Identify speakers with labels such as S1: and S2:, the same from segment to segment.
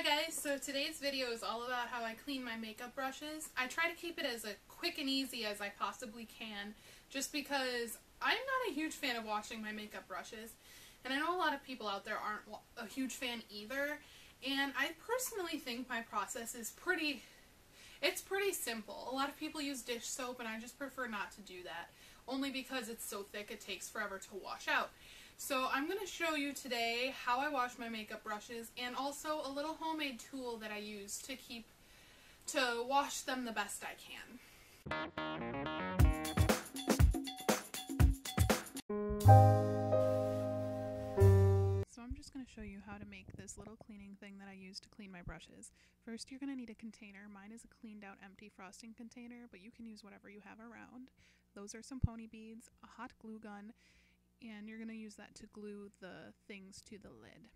S1: guys, so today's video is all about how I clean my makeup brushes. I try to keep it as quick and easy as I possibly can, just because I'm not a huge fan of washing my makeup brushes, and I know a lot of people out there aren't a huge fan either, and I personally think my process is pretty simple. A lot of people use dish soap, and I just prefer not to do that, only because it's so thick it takes forever to wash out. So I'm going to show you today how I wash my makeup brushes, and also a little homemade tool that I use to wash them the best I can. So I'm just going to show you how to make this little cleaning thing that I use to clean my brushes. First, you're going to need a container. Mine is a cleaned out empty frosting container, but you can use whatever you have around. Those are some pony beads, a hot glue gun, and you're going to use that to glue the things to the lid.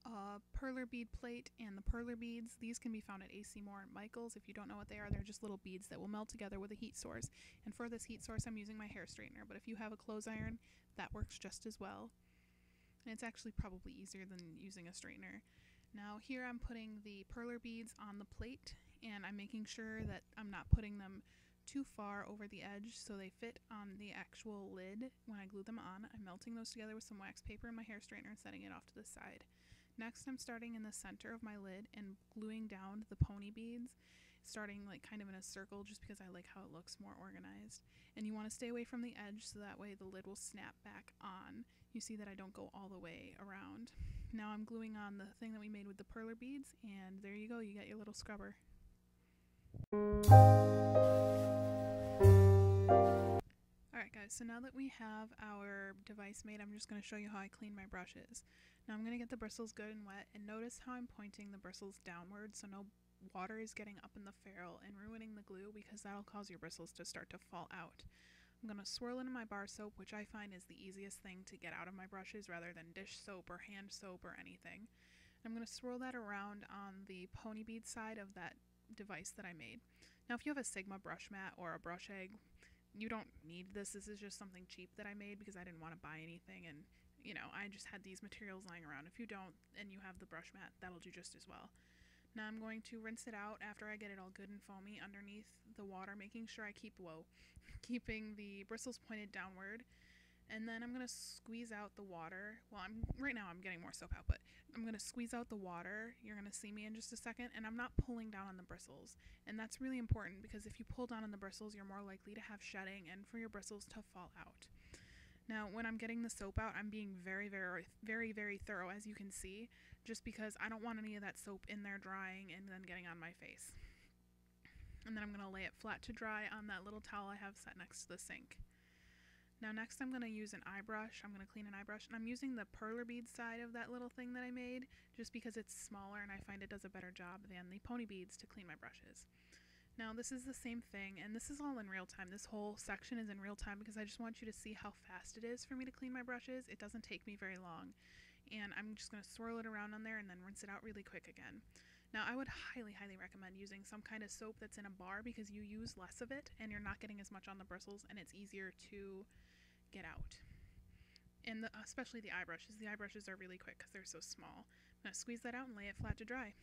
S1: A perler bead plate and the perler beads, these can be found at AC Moore and Michaels. If you don't know what they are, they're just little beads that will melt together with a heat source. And for this heat source, I'm using my hair straightener, but if you have a clothes iron, that works just as well. And it's actually probably easier than using a straightener. Now here I'm putting the perler beads on the plate, and I'm making sure that I'm not putting them too far over the edge so they fit on the actual lid when I glue them on. I'm melting those together with some wax paper and my hair straightener and setting it off to the side. Next, I'm starting in the center of my lid and gluing down the pony beads, starting like kind of in a circle just because I like how it looks more organized. And you want to stay away from the edge so that way the lid will snap back on. You see that I don't go all the way around. Now I'm gluing on the thing that we made with the perler beads, and there you go, you got your little scrubber. Alright guys, so now that we have our device made, I'm just going to show you how I clean my brushes. Now I'm going to get the bristles good and wet, and notice how I'm pointing the bristles downward so no water is getting up in the ferrule and ruining the glue, because that'll cause your bristles to start to fall out. I'm going to swirl into my bar soap, which I find is the easiest thing to get out of my brushes rather than dish soap or hand soap or anything. I'm going to swirl that around on the pony bead side of that device that I made. Now if you have a Sigma brush mat or a brush egg, you don't need this. This is just something cheap that I made because I didn't want to buy anything, and you know, I just had these materials lying around. If you don't and you have the brush mat, that'll do just as well. Now I'm going to rinse it out after I get it all good and foamy underneath the water, making sure I keeping the bristles pointed downward. And then I'm going to squeeze out the water. Well, right now I'm getting more soap out, but I'm going to squeeze out the water. You're going to see me in just a second, and I'm not pulling down on the bristles. And that's really important, because if you pull down on the bristles, you're more likely to have shedding and for your bristles to fall out. Now, when I'm getting the soap out, I'm being very, very, very, very thorough, as you can see, just because I don't want any of that soap in there drying and then getting on my face. And then I'm going to lay it flat to dry on that little towel I have set next to the sink. Now next I'm going to use an eye brush. I'm going to clean an eye brush, and I'm using the perler bead side of that little thing that I made just because it's smaller and I find it does a better job than the pony beads to clean my brushes. Now this is the same thing, and this is all in real time. This whole section is in real time because I just want you to see how fast it is for me to clean my brushes. It doesn't take me very long, and I'm just going to swirl it around on there and then rinse it out really quick again. Now I would highly, highly recommend using some kind of soap that's in a bar, because you use less of it and you're not getting as much on the bristles, and it's easier to get out. And especially the eye brushes. The eye brushes are really quick because they're so small. I'm going to squeeze that out and lay it flat to dry.